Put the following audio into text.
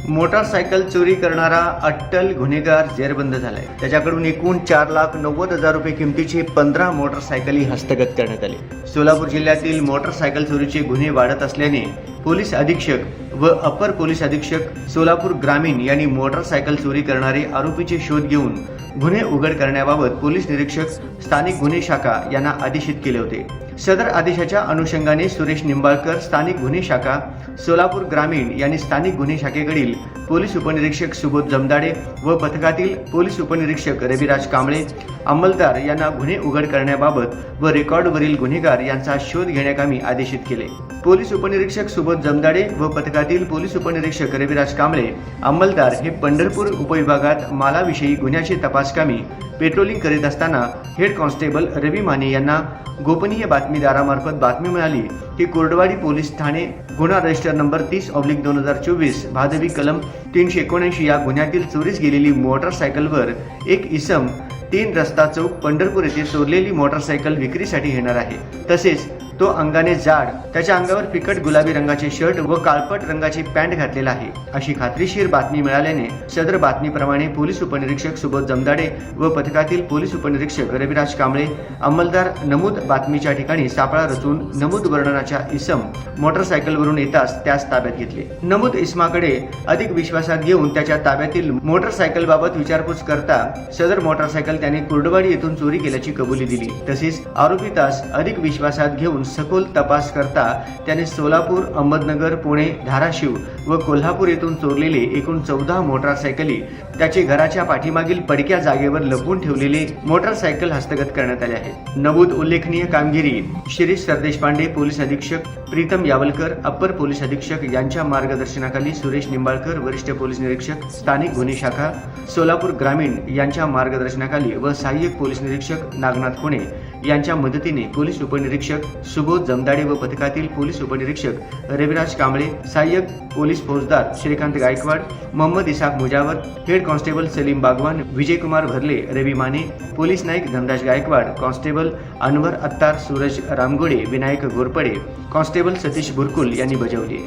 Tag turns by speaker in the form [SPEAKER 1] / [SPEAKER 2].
[SPEAKER 1] Motorcycle चोरी करणारा अट्टल गुन्हेगार जेरबंद झालाय। त्याच्याकडून एकूण 4,90,000 रुपये किमतीचे 15 मोटारसायकली हस्तगत करण्यात आले। सोलापूर जिल्ह्यातील मोटारसायकल चोरीचे गुन्हे वाढत असल्याने पोलीस अधीक्षक व अपर पोलीस अधीक्षक सोलापूर ग्रामीण यांनी मोटारसायकल चोरी करणारे आरोपीचे शोध घेऊन गुन्हे उघड करण्याबाबत पोलीस निरीक्षक स्थानिक गुन्हे शाखा यांना आदेशित केले होते। सदर आदेशाच्या अनुषंगाने सुरेश निंबाळकर स्थानिक गुन्हे शाखा सोलापूर ग्रामीण यांनी स्थानिक गुन्हे शाखेकडील पोलीस उपनिरीक्षक सुबोध जमदाडे व पथकातील पोलीस उपनिरीक्षक रविराज कांबळे अंमलदार यांना गुन्हे उघड करण्याबाबत व रेकॉर्डवरील गुन्हेगार यांचा शोध घेण्याकामी आदेशित केले। पोलीस उपनिरीक्षक सुबोध जमदाडे व पथकातील पोलीस उपनिरीक्षक रविराज कांबळे अंमलदार हे पंढरपूर उपविभागात मालाविषयी गुन्ह्याचे तपासकामी पेट्रोलिंग करीत असताना हेड कॉन्स्टेबल रवी माने यांना गोपनीय बातमीदारामार्फत बातमी मिळाली की कोर्डवाडी पोलीस ठाणे गुन्हा रजिस्टर नंबर 30/2024 भादवी कलम 379 या गुन्ह्यातील चोरीस गेलेली मोटारसायकलवर एक इसम 3 रस्ता चौक पंढरपूर येथे चोरलेली मोटारसायकल विक्रीसाठी येणार आहे। तसेच तो अंगाने जाड, त्याच्या अंगावर फिकट गुलाबी रंगाचे शर्ट व काळपट रंगाची पॅन्ट घातलेला आहे अशी खात्रीशीर बातमी मिळाल्याने सदर बातमीप्रमाणे पोलीस उपनिरीक्षक सुबोध जमदाडे व पथकातील पोलीस उपनिरीक्षक रविराज कांबळे अंमलदार नमूद बातमीच्या ठिकाणी सापळा रचून नमूद वर्णनाच्या इसम मोटारसायकलवरून येताच त्यास ताब्यात घेतले। नमूद इसमाकडे अधिक विश्वासात घेऊन त्याच्या ताब्यातील मोटारसायकल बाबत विचारपूस करता सदर मोटारसायकल त्याने कुर्डवाडी येथून चोरी केल्याची कबुली दिली। तसेच आरोपीतास अधिक विश्वासात घेऊन सखोल तपास करता त्याने सोलापूर, अहमदनगर, पुणे, धाराशिव व कोल्हापूर येथून चोरलेले एकूण 14 मोटारसायकली त्याचे घराच्या पाठीमागील पडक्या जागेवर लपवून ठेवलेले मोटारसायकल हस्तगत करण्यात आले आहेत। नमूद उल्लेखनीय कामगिरी शिरीष सरदेशपांडे, पोलीस अधीक्षक प्रीतम यावलकर, अप्पर पोलीस अधीक्षक यांच्या मार्गदर्शनाखाली सुरेश निंबाळकर, वरिष्ठ पोलीस निरीक्षक स्थानिक गुन्हे शाखा सोलापूर ग्रामीण यांच्या मार्गदर्शनाखाली व सहाय्यक पोलीस निरीक्षक नागनाथ पुणे यांच्या मदतीने पोलीस उपनिरीक्षक सुबोध जमदाडे व पथकातील पोलीस उपनिरीक्षक रविराज कांबळे, सहाय्यक पोलीस फौजदार Shrikant Gaikwad, Mohammed Isak Mujawar, head constable Salim Bagwan, Vijaykumar Bharle, Ravi Mane, police Naik Dhanraj Gaikwad, constable Anwar Attar, Suraj Ramgode, Vinayak Ghorpade, constable Satish Burkul यांनी बजावली।